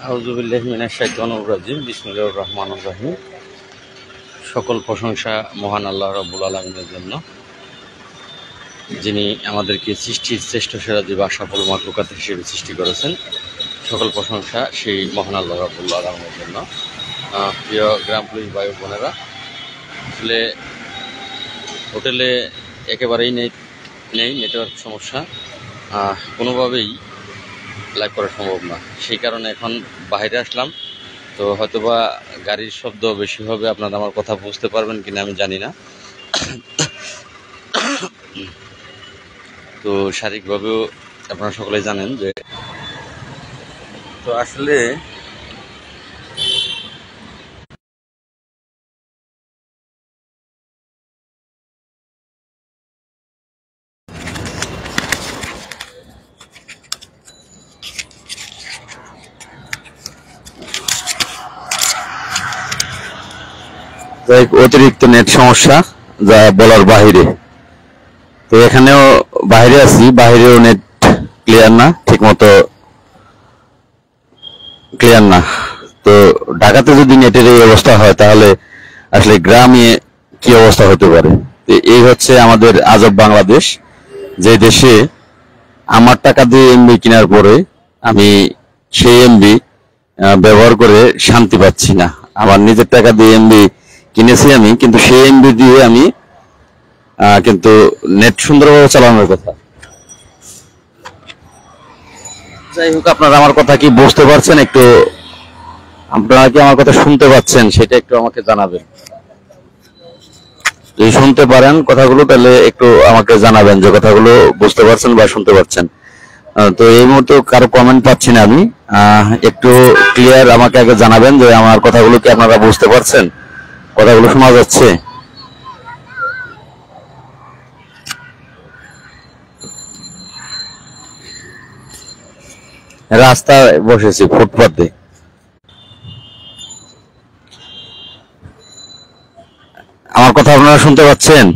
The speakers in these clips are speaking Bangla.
আউযুবিল্লাহি মিনাশ শাইতানির রাজিম বিসমিল্লাহির রহমানির রহিম। সকল প্রশংসা মহান আল্লাহ রাব্বুল আলামিনের জন্য, যিনি আমাদেরকে সৃষ্টির শ্রেষ্ঠ সেরা জীব সফল মাখলুকাত হিসেবে সৃষ্টি করেছেন। সকল প্রশংসা সেই মহান আল্লাহ রাব্বুল আলামিনের জন্য। প্রিয় গ্রাম পুলিশ ভাই বোনেরা, আসলে হোটেলে একেবারেই নেটওয়ার্ক সমস্যা, কোনোভাবেই লাইভ করা সম্ভব না। সেই কারণে এখন বাইরে আসলাম। তো হয়তোবা গাড়ির শব্দ বেশি হবে, আপনারা আমার কথা বুঝতে পারবেন কিনা আমি জানি না। তো শারীরিকভাবেও আপনারা সকলেই জানেন যে, তো আসলে অতিরিক্ত নেট সমস্যা, যা বলার বাহিরে। তো এখানেও বাইরে আছি, বাইরেও নেট ক্লিয়ার না, ঠিক মতো ক্লিয়ার না। তো ঢাকাতে যদি নেটের এই অবস্থা হয়, তাহলে আসলে গ্রামে কি অবস্থা হতে পারে। তো এই হচ্ছে আমাদের আজব বাংলাদেশ, যে দেশে আমার টাকা দিয়ে এমবি কেনার পরে আমি সেই এমবি ব্যবহার করে শান্তি পাচ্ছি না। আমার নিজের টাকা দিয়ে এমবি কিনেছি আমি, কিন্তু সেই এমবি দিয়ে আমি কিন্তু নেট সুন্দরভাবে চালানোর কথা। যাই হোক, আপনারা আমার কথা কি বুঝতে পারছেন? একটু আপনারা কি আমার কথা শুনতে পাচ্ছেন, সেটা একটু আমাকে জানাবেন। যদি শুনতে পারেন কথাগুলো, তাহলে একটু আমাকে জানাবেন যে কথাগুলো বুঝতে পারছেন বা শুনতে পাচ্ছেন। তো এই মুহূর্তে কারো কমেন্ট পাচ্ছি না আমি। একটু ক্লিয়ার আমাকে আগে জানাবেন যে আমার কথাগুলো কি আপনারা বুঝতে পারছেন, কথাগুলো শোনা যাচ্ছে। রাস্তায় বসেছি, ফুটপাতে। আমার কথা আপনারা শুনতে পাচ্ছেন?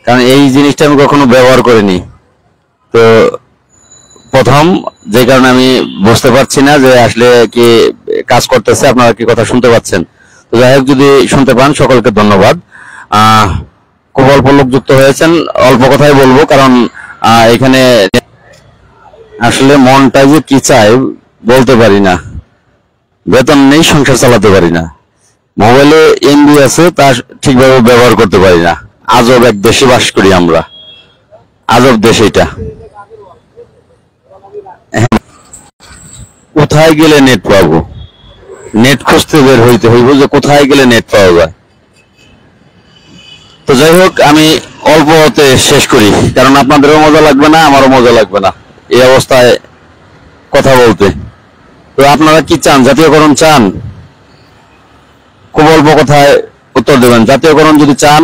কারণ এই জিনিসটা আমি কখনো ব্যবহার করিনি, তো প্রথম, যে কারণে আমি বুঝতে পারছি না যে আসলে কি কাজ করতেছে, আপনারা কি কথা শুনতে পাচ্ছেন। তো যাই হোক, যদি শুনতে পান সকলকে ধন্যবাদ। খুব অল্প লোক যুক্ত হয়েছেন, অল্প কথাই বলবো, কারণ এখানে আসলে মনটা যে কি চায় বলতে পারি না। বেতন নেই, সংসার চালাতে পারি না। মোবাইলে এমবি আছে, তা ঠিকভাবে ব্যবহার করতে পারি না। আজব এক দেশে বাস করি আমরা, আজব দেশ এটা। কোথায় গেলে নেট পাবো? নেট খুঁজতে বের হইতে হইব যে কোথায় গেলে নেট পাওয়া যায়। তো যাই হোক, আমি অল্প হতে শেষ করি, কারণ আপনাদেরও মজা লাগবে না, আমারও মজা লাগবে না এই অবস্থায় কথা বলতে। তো আপনারা কি চান? জাতীয়করণ চান? খুব অল্প কথায় উত্তর দেবেন। জাতীয়করণ যদি চান,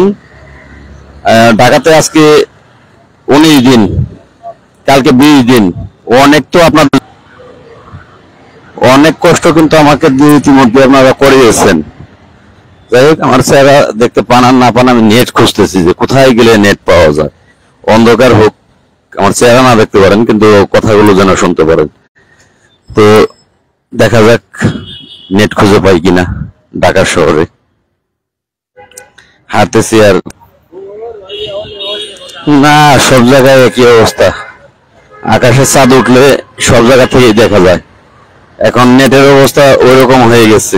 ঢাকাতে আজকে 19 দিন, কালকে 20 দিন, অনেক তো আপনাদের অনেক কষ্ট কিন্তু আমাকে দিয়ে ইতিমধ্যে আপনারা করিয়েছেন। যাই হোক, আমার চেহারা দেখতে পান আর না পান, আমি নেট খুঁজতেছি যে কোথায় গেলে নেট পাওয়া যায়। অন্ধকার হোক, আমার চেহারা না দেখতে পারেন, কিন্তু কথাগুলো যেন শুনতে পারেন। তো দেখা যাক নেট খুঁজে পাই কিনা ঢাকা শহরে। হাঁটতেছি আর না, সব জায়গায় একই অবস্থা। আকাশে চাঁদ উঠলে সব জায়গা থেকেই দেখা যায়। এখন নেটের অবস্থা ওইরকম হয়ে গেছে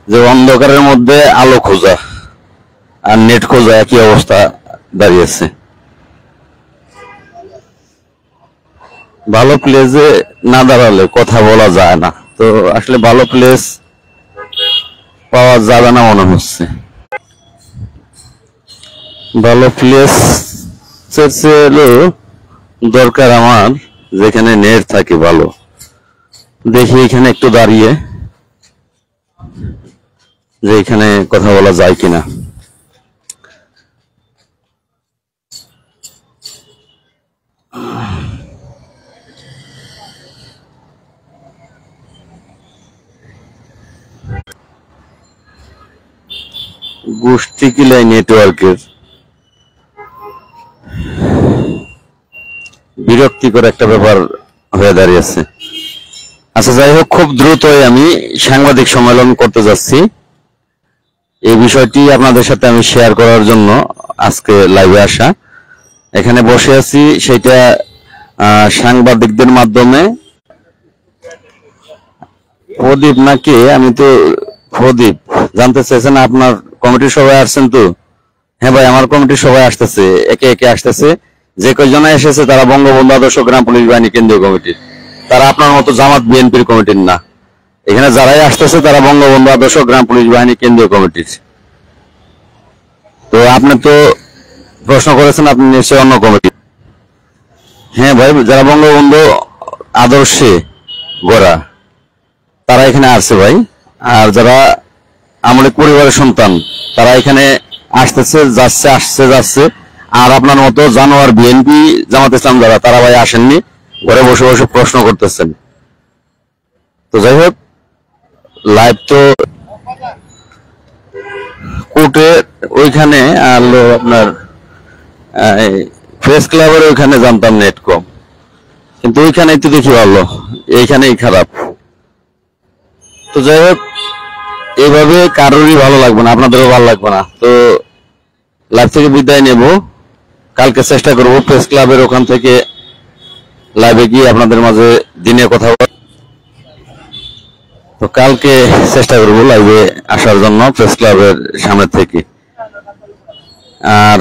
যে অন্ধকারের মধ্যে আলো খোঁজা আর নেট খোঁজা একই অবস্থা দাঁড়িয়েছে। ভালো প্লেসে না দাঁড়ালে কথা বলা যায় না। তো আসলে ভালো প্লেস পাওয়া যাবে না মনে হচ্ছে। ভালো প্লেস হলো দরকার আমার, যেখানে নেট থাকে ভালো। দেখি এখানে একটু দাঁড়িয়ে যে এখানে কথা বলা যায় কিনা। গোষ্ঠী কিলাই নেটওয়ার্কের বিরক্তিকর একটা ব্যাপার হয়ে দাঁড়িয়েছে। আচ্ছা, যাই হোক, খুব দ্রুতই আমি সাংবাদিক সম্মেলন করতে যাচ্ছি। এই বিষয়টি আপনাদের সাথে আমি শেয়ার করার জন্য আজকে লাইভে আসা। এখানে বসে আছি, সেটা সাংবাদিকদের মাধ্যমে। প্রদীপ নাকি? আমি তো প্রদীপ জানতে চাইছেন আপনার কমিটির সবাই আসছেন তো? হ্যাঁ ভাই, আমার কমিটির সবাই আসতেছে, একে একে আসতেছে। যে কয়জন এসেছে তারা বঙ্গবন্ধু আদর্শ গ্রাম পুলিশ বাহিনী কেন্দ্রীয় কমিটির, তারা আপনার মতো জামাত বিএনপির কমিটির না। এখানে যারাই আসতেছে তারা বঙ্গবন্ধু আদর্শ গ্রাম পুলিশ বাহিনী কেন্দ্রীয় কমিটির। তো আপনি তো প্রশ্ন করেছেন, আপনি নিশ্চয়ই অন্য কমিটি। হ্যাঁ ভাই, যারা বঙ্গবন্ধু আদর্শে গড়া তারা এখানে আসছে ভাই। আর যারা আমলিক পরিবারের সন্তান তারা এখানে আসতেছে, যাচ্ছে, আসছে, যাচ্ছে। আর আপনার মতো জানোয়ার বিএনপি জামাত ইসলাম যারা, তারা ভাই আসেননি, ঘরে বসে বসে প্রশ্ন করতেছেন। তো যাই হোক, লাইভ তো কোর্টে ওইখানে আলো আপনার প্রেস ক্লাবের ওইখানে জানতাম নেট কম, কিন্তু ওইখানে একটু দেখি ভালো, এইখানেই খারাপ। তো যাই হোক, এইভাবে কারোরই ভালো লাগবে না, আপনাদেরও ভালো লাগবে না। তো লাইভ থেকে বিদায় নেব, কালকে চেষ্টা করব প্রেস ক্লাবের ওখান থেকে লাইভে গিয়ে আপনাদের মাঝে দিনে কথা বল। তো কালকে চেষ্টা করব লাইভে আসার জন্য প্রেস ক্লাবের সামনে থেকে। আর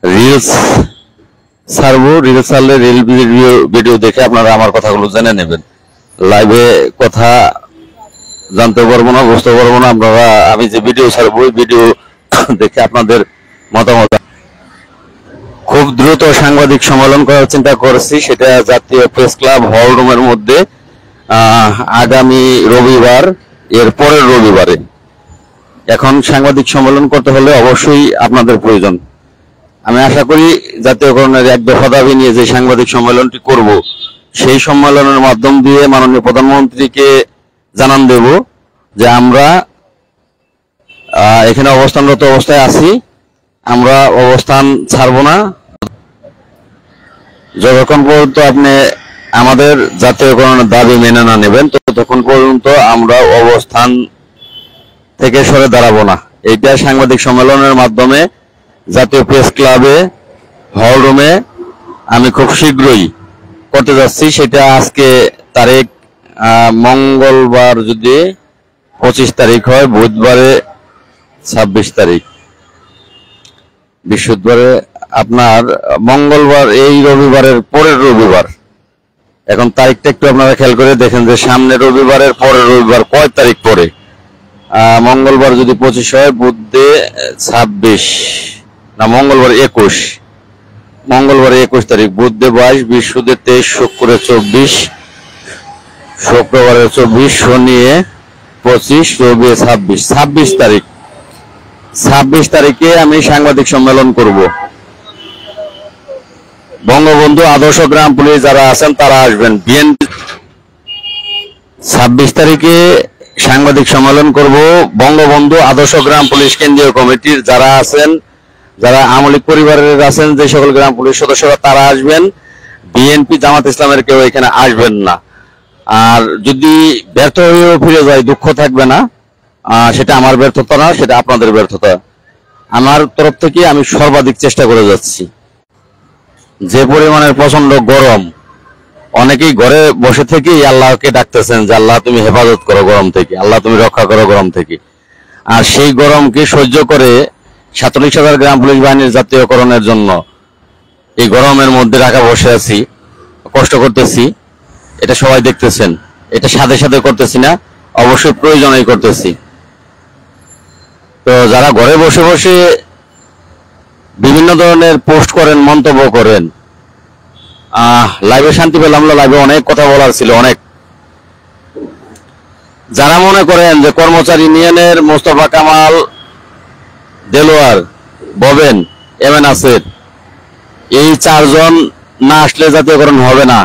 রিলস ছাড়বো, রিলস ছাড়লে রিল ভিডিও দেখে আপনারা আমার কথাগুলো জেনে নেবেন। লাইভে কথা জানতে পারবো না, বুঝতে পারবো না। আপনারা আমি যে ভিডিও ছাড়বো ওই ভিডিও দেখে আপনাদের মতামত। খুব দ্রুত সাংবাদিক সম্মেলন করার চিন্তা করছি, সেটা জাতীয় প্রেস ক্লাব হল রুমের মধ্যে আগামী রবিবার, এর পরের রবিবারে। এখন সাংবাদিক সম্মেলন করতে হলে অবশ্যই আপনাদের প্রয়োজন। আমি আশা করি জাতীয়করণের এক দফা দাবি নিয়ে যে সাংবাদিক সম্মেলনটি করব, সেই সম্মেলনের মাধ্যম দিয়ে মাননীয় প্রধানমন্ত্রীকে জানান দেব যে আমরা এখানে অবস্থানরত অবস্থায় আছি, আমরা অবস্থান ছাড়ব না যতক্ষণ পর্যন্ত আপনি আমাদের জাতীয়করণের দাবি মেনে না নেবেন, ততক্ষণ পর্যন্ত আমরা অবস্থান থেকে সরে দাঁড়াবো না। এইটা সাংবাদিক সম্মেলনের মাধ্যমে জাতীয় প্রেস ক্লাবে হল রুমে আমি খুব শীঘ্রই করতে যাচ্ছি। সেটা আজকে তারিখ মঙ্গলবার, যদি 25 তারিখ হয়, বুধবারে 26 তারিখ, বৃহস্পতিবারে আপনার মঙ্গলবার, এই রবিবারের পরের রবিবার। এখন তারিখটা একটু আপনারা খেয়াল করে দেখেন যে সামনের রবিবারের পরের রবিবার কয় তারিখ পরে। মঙ্গলবার যদি 25 হয়, বুধে 26, না মঙ্গলবার 21, মঙ্গলবার 21 তারিখ, বুধে 22, বৃহস্পতি 23, শুক্রে 24, শুক্রবারে 24, শনি 25, রবি 26 তারিখ। 26 তারিখে আমি সাংবাদিক সম্মেলন করব। বঙ্গবন্ধু আদর্শ গ্রাম পুলিশ যারা আছেন তারা আসবেন। বিএনপি 26 তারিখে সাংবাদিক সম্মেলন করব। বঙ্গবন্ধু আদর্শ গ্রাম পুলিশ কেন্দ্রীয় কমিটির যারা আছেন, যারা আমলিক পরিবারের আছেন, যে সকল গ্রাম পুলিশ সদস্যরা, তারা আসবেন। বিএনপি জামাত ইসলামের কেউ এখানে আসবেন না। আর যদি ব্যর্থ হয়েও ফিরে যায়, দুঃখ থাকবে না, সেটা আমার ব্যর্থতা না, সেটা আপনাদের ব্যর্থতা। আমার তরফ থেকে আমি সর্বাধিক চেষ্টা করে যাচ্ছি। যে পরিমাণের প্রচন্ড গরম, অনেকেই ঘরে বসে থেকেই আল্লাহকে ডাকতেছেন যে আল্লাহ তুমি হেফাজত করো গরম থেকে, আল্লাহ তুমি রক্ষা করো গরম থেকে। আর সেই গরমকে সহ্য করে 47,000 গ্রাম পুলিশ বাহিনীর জাতীয়করণের জন্য এই গরমের মধ্যে রাখা বসে আছি, কষ্ট করতেছি। এটা সবাই দেখতেছেন, এটা সাথে সাথে করতেছি না, অবশ্যই প্রয়োজনেই করতেছি। তো যারা ঘরে বসে বসে বিভিন্ন ধরনের পোস্ট করেন, মন্তব্য করেন, লাইভে শান্তি পেলাম না, লাইভে অনেক কথা বলার ছিল, অনেক। যারা মনে করেন যে কর্মচারী ইউনিয়নের মোস্তফা কামাল, দেলোয়ার, ববেন, এম এন আসের, এই 4 জন না আসলে জাতীয়করণ হবে না,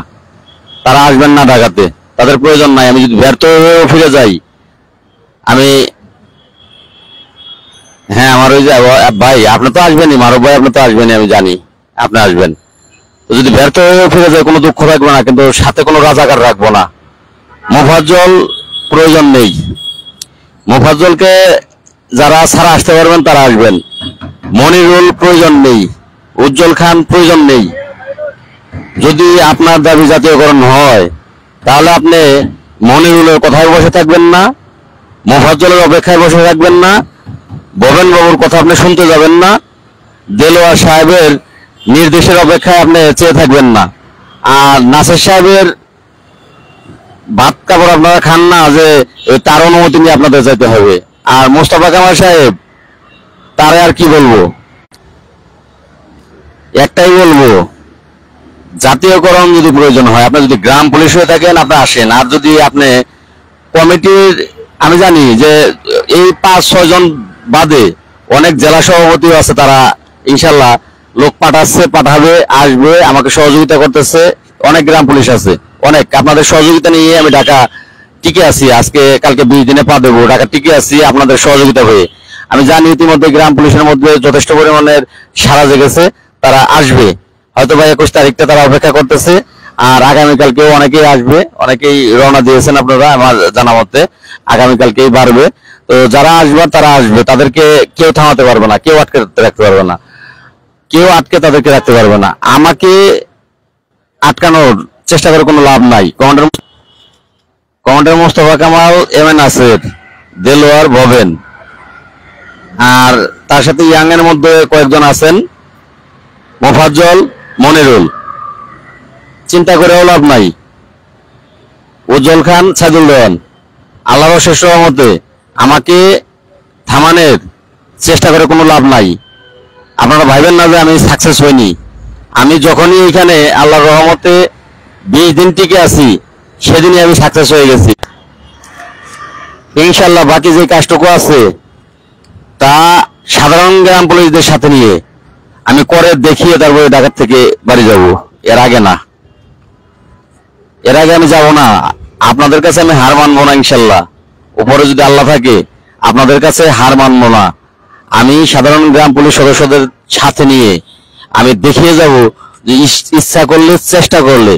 তারা আসবেন না ঢাকাতে, তাদের প্রয়োজন নাই। আমি যদি ব্যর্থ হয়েও ফিরে যাই, আমি, হ্যাঁ, আমার ওই যে ভাই, আপনি তো আসবেনই, মারুফ ভাই, আপনি তো আসবেনই, আমি জানি আপনি আসবেন। তো যদি ব্যর্থ হয়ে ফিরে যায় কোনো দুঃখ থাকবে না, কিন্তু সাথে কোনো রাজাকার রাখবো না। মোফাজ্জল প্রয়োজন নেই। মোফাজ্জলকে যারা ছাড়া আসতে পারবেন তারা আসবেন। মনিরুল প্রয়োজন নেই, উজ্জ্বল খান প্রয়োজন নেই। যদি আপনার দাবি জাতীয়করণ হয় তাহলে আপনি মনিরুলের কথায় বসে থাকবেন না, মোফাজ্জলের অপেক্ষায় বসে থাকবেন না, ভবেন বাবুর কথা আপনি শুনতে যাবেন না, দেলোয়ার সাহেবের নির্দেশের অপেক্ষায় আপনি চেয়ে থাকবেন না। আর নাসির সাহেবের ভাত কাপড় আপনারা খান না যে তার অনুমতি নিয়ে আপনাদের যেতে হবে। আর মোস্তফা কামাল সাহেব, তারে আর কি বলবো, একটাই বলবো, জাতীয়করণ যদি প্রয়োজন হয়, আপনি যদি গ্রাম পুলিশ হয়ে থাকেন আপনি আসেন। আর যদি আপনি কমিটির, আমি জানি যে এই 5-6 জন বাদে অনেক জেলা সভাপতি আছে, তারা ইনশাল্লাহ লোক পাঠাচ্ছে, পাঠাবে, আসবে, আমাকে সহযোগিতা করতেছে। অনেক গ্রাম পুলিশ আছে, অনেক। আপনাদের সহযোগিতা নিয়ে আমি ঢাকা টিকে আছি, আজকে কালকে 20 দিনে পা দেবো, ঢাকা টিকে আছি আপনাদের সহযোগিতা হয়ে। আমি জানি ইতিমধ্যে গ্রাম পুলিশের মধ্যে যথেষ্ট পরিমাণের সাড়া জেগেছে, তারা আসবে। হয়তো বা 21 তারিখটা তারা অপেক্ষা করতেছে। আর আগামীকালকেও অনেকেই আসবে, অনেকেই রওনা দিয়েছেন আপনারা আমার জানা মতে, আগামীকালকেই বাড়বে। তো যারা আসবে তারা আসবে, তাদেরকে কেউ থামাতে পারবে না, কেউ আটকে রাখতে পারবে না, কেউ আটকে তাদেরকে রাখতে পারবে না। আমাকে আটকানোর চেষ্টা করে কোনো লাভ নাই। Commander Mostafa Kamal, M A Nasir, Delwar, Bhaben, আর তার সাথে ইয়াং এর মধ্যে কয়েকজন আছেন, মোফাজ্জল, মনিরুল। চিন্তা করেও লাভ নাই। উজ্জ্বল খান, সাইদুল দেওয়ান, আল্লাহর শেষ রহমতে আমাকে থামানোর চেষ্টা করে কোনো লাভ নাই। আপনারা ভাইবেন না যে আমি সাকসেস হইনি। আমি যখনই এখানে আল্লাহর রহমতে 20 দিন টিকে আছি, সেদিনই আমি সাকসেস হয়ে গেছি ইনশাল্লাহ। বাকি যে কাজটুকু আছে তা সাধারণ গ্রাম পুলিশদের সাথে নিয়ে আমি করে দেখিয়ে তারপরে ঢাকা থেকে বাড়ি যাব। এর আগে না, এর আগে আমি যাব না। আপনাদের কাছে আমি হার মানবো না ইনশাল্লাহ। উপরে যদি আল্লাহ থাকে, আপনাদের কাছে হার মানবো না। আমি সাধারণ গ্রাম পুলিশ সদস্যদের সাথে নিয়ে আমি দেখিয়ে যাব যে ইচ্ছা করলে, চেষ্টা করলে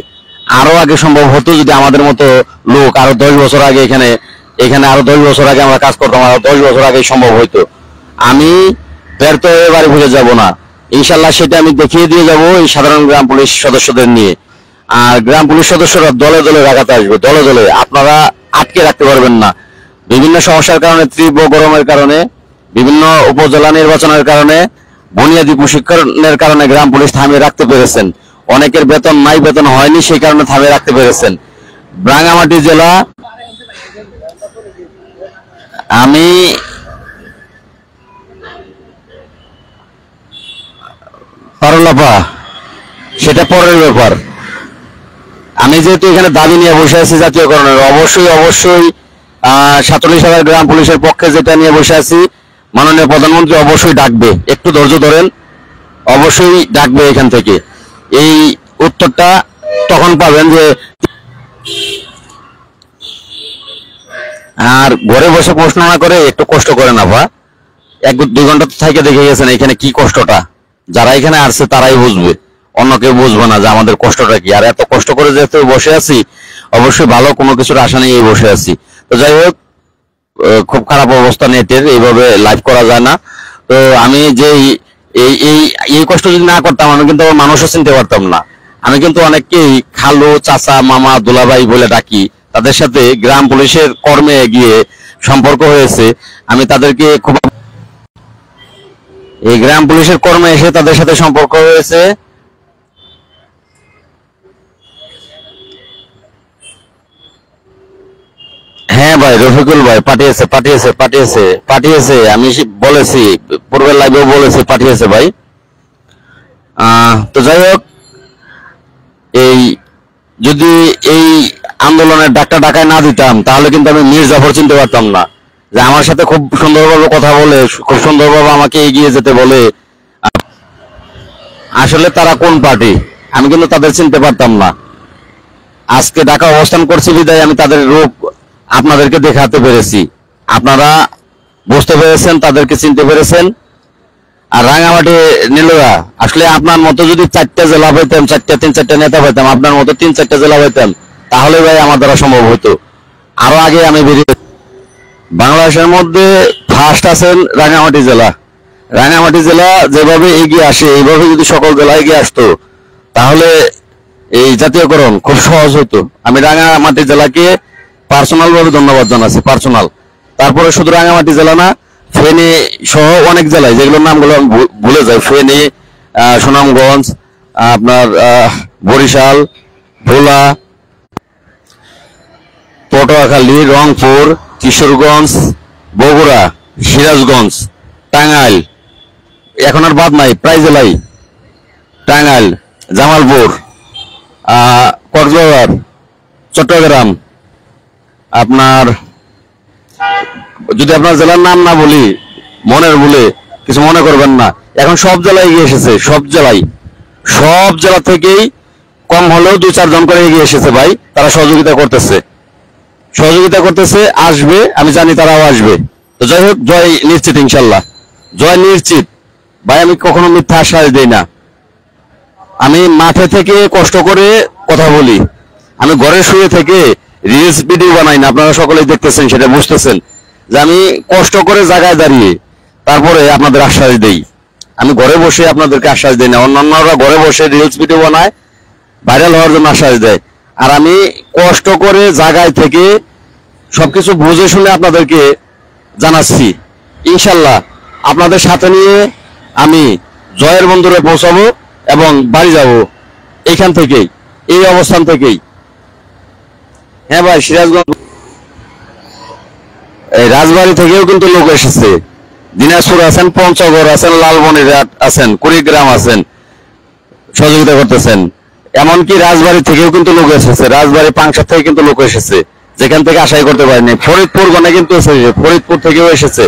আরো আগে সম্ভব হতো। যদি আমাদের মতো লোক আরো 10 বছর আগে এখানে আরো 10 বছর আগে আমরা কাজ করতাম, আরো 10 বছর আগে সম্ভব হইতো। আমি ব্যর্থ হয়ে বাড়ি ফিরে যাব না ইনশাল্লাহ। সেটা আমি দেখিয়ে দিয়ে যাব এই সাধারণ গ্রাম পুলিশ সদস্যদের নিয়ে। আর গ্রাম পুলিশ সদস্যরা দলে দলে ঢাকাতে আসবে, দলে দলে। আপনারা আটকে রাখতে পারবেন না। বিভিন্ন সমস্যার কারণে, তীব্র গরমের কারণে, বিভিন্ন উপজেলা নির্বাচনের কারণে, বুনিয়াদী প্রশিক্ষণের কারণে গ্রাম পুলিশ থামিয়ে রাখতে পেরেছেন। অনেকের বেতন নাই, বেতন হয়নি, সেই কারণে থামিয়ে রাখতে পেরেছেন। রাঙ্গামাটি জেলা, আমি পারলাপা, সেটা পরের ব্যাপার। আমি যেহেতু এখানে দাবি নিয়ে বসে আছি জাতীয়করণের, অবশ্যই অবশ্যই 47,000 গ্রাম পুলিশের পক্ষে যেটা নিয়ে বসে আছি, মাননীয় প্রধানমন্ত্রী অবশ্যই ডাকবে। একটু ধৈর্য ধরেন, অবশ্যই ডাকবে এখান থেকে। এই উত্তরটা তখন পাবেন যে, আর ঘরে বসে প্রশ্ন না করে একটু কষ্ট করে না ভা, 1-2 ঘন্টা থেকে দেখে গেছেন এখানে কি কষ্টটা। যারা এখানে আসছে তারাই বুঝবে, অন্য কেউ বুঝবে না যে আমাদের কষ্টটা কি। আর এত কষ্ট করে যেহেতু বসে আছি, অবশ্যই ভালো কোনো কিছুর আশা নিয়ে বসে আছি। তো যাই হোক, খুব খারাপ অবস্থা নেটের, এইভাবে লাইভ করা যায় না। তো আমি যে এই এই এই কষ্ট যদি না করতাম, আমি কিন্তু মানুষও চিনতে পারতাম না। আমি কিন্তু অনেককেই খালু, চাচা, মামা, দুলাভাই বলে ডাকি। তাদের সাথে গ্রাম পুলিশের কর্মে গিয়ে সম্পর্ক হয়েছে। আমি তাদেরকে খুব, এই গ্রাম পুলিশের কর্মে এসে তাদের সাথে সম্পর্ক হয়েছে। হ্যাঁ ভাই, রফিকুল ভাই পাঠিয়েছে, পাঠিয়েছে, পাঠিয়েছে, পাঠিয়েছে। আমি বলেছি, পূর্বের লাইভেও বলেছি, পাঠিয়েছে ভাই। তো যাই হোক, এই যদি এই আন্দোলনের ডাকটা ঢাকায় না দিতাম, তাহলে কিন্তু আমি মীর জাফর চিনতে পারতাম না। যে আমার সাথে খুব সুন্দরভাবে কথা বলে, খুব সুন্দরভাবে আমাকে এগিয়ে যেতে বলে, আসলে তারা কোন পার্টি আমি কিন্তু তাদের চিনতে পারতাম না। আজকে ঢাকা অবস্থান করছি বিদায় আমি তাদের রূপ আপনাদেরকে দেখাতে পেরেছি। আপনারা বুঝতে পেরেছেন, তাদেরকে চিনতে পেরেছেন। আর রাঙামাটি নীলুয়া আসলে আপনার মতো যদি 4টা জেলা পাইতাম, 3-4টা নেতা পাইতাম, আপনার মতো 3-4টা জেলা পাইতাম, তাহলে ভাই আমার দ্বারা সম্ভব হতো। আরো আগে আমি বেরিয়ে বাংলাদেশের মধ্যে ফার্স্ট আছেন রাঙামাটি জেলা। রাঙামাটি জেলা যেভাবে এগিয়ে আসে, এইভাবে যদি সকল জেলা এগিয়ে আসতো তাহলে এই জাতীয়করণ খুব সহজ হতো। আমি রাঙামাটি জেলাকে পার্সোনাল ভাবে ধন্যবাদ জানাচ্ছি, পার্সোনাল। তারপরে শুধু রাঙামাটি জেলা না, ফেনী সহ অনেক জেলায় যেগুলোর নামগুলো আমি ভুলে যাই, ফেনী, সুনামগঞ্জ, আপনার বরিশাল, ভোলা, পটুয়াখালী, রংপুর, কিশোরগঞ্জ, বগুড়া, সিরাজগঞ্জ, টাঙ্গাইল, এখন আর বাদ নাই, প্রায় জেলাই, টাঙ্গাইল, জামালপুর, কক্সবাজার, চট্টগ্রাম, আপনার যদি আপনার জেলার নাম না বলি মনের বলে কিছু মনে করবেন না, এখন সব জেলায় এগিয়ে এসেছে, সব জেলা থেকেই কম হলেও 2-4 জন করে এগিয়ে এসেছে ভাই। তারা সহযোগিতা করতেছে, আসবে, আমি জানি তারাও আসবে। তো যাই হোক, জয় নিশ্চিত, ইনশাল্লাহ জয় নিশ্চিত ভাই। আমি কখনো মিথ্যা আশ্বাস দেই না, আমি মাঠে থেকে কষ্ট করে কথা বলি, আমি ঘরে শুয়ে থেকে রিলস ভিডিও বানাই না। আপনারা সকলেই দেখতেছেন, সেটা বুঝতেছেন যে আমি কষ্ট করে জায়গায় দাঁড়িয়ে তারপরে আপনাদের আশ্বাস দেই। আমি ঘরে বসে আপনাদেরকে আশ্বাস দিই না, অন্যান্যরা ঘরে বসে রিলস ভিডিও বানায়, ভাইরাল হওয়ার জন্য আশ্বাস দেয়। আর আমি কষ্ট করে জায়গায় থেকে সবকিছু বুঝে শুনে আপনাদেরকে জানাচ্ছি। ইনশাল্লাহ আপনাদের সাথে নিয়ে আমি জয়ের বন্দরে পৌঁছাবো এবং বাড়ি যাব এইখান থেকেই, এই অবস্থান থেকেই। হ্যাঁ ভাই, সিরাজগঞ্জ, এই রাজবাড়ী থেকেও কিন্তু লোক এসেছে, দিনাজপুর আছেন, পঞ্চগড় আছেন, লালমনিরহাট আছেন, কুড়িগ্রাম আছেন, সহযোগিতা করতেছেন। এমনকি রাজবাড়ী থেকেও কিন্তু লোক এসেছে, রাজবাড়ী পাংশার থেকে কিন্তু লোক এসেছে, যেখান থেকে আশাই করতে পারেনি। ফরিদপুর গণে কিন্তু এসেছে, ফরিদপুর থেকেও এসেছে।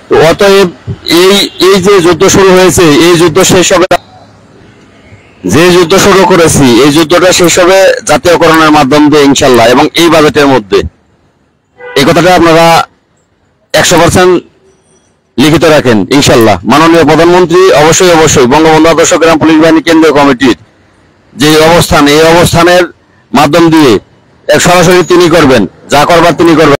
তো অতএব এই যে যুদ্ধ শুরু হয়েছে, এই যুদ্ধ শেষ হবে, যে যুদ্ধ শুরু করেছি এই যুদ্ধটা শেষ হবে জাতীয়করণের মাধ্যম দিয়ে ইনশাল্লাহ, এবং এই বাজেটের মধ্যে। এই কথাটা আপনারা 100% লিখিত রাখেন ইনশাল্লাহ। মাননীয় প্রধানমন্ত্রী অবশ্যই বঙ্গবন্ধু আদর্শ গ্রাম পুলিশ বাহিনী কেন্দ্রীয় কমিটির যে অবস্থান, এই অবস্থানের মাধ্যম দিয়ে সরাসরি তিনি করবেন, যা করবার তিনি করবেন।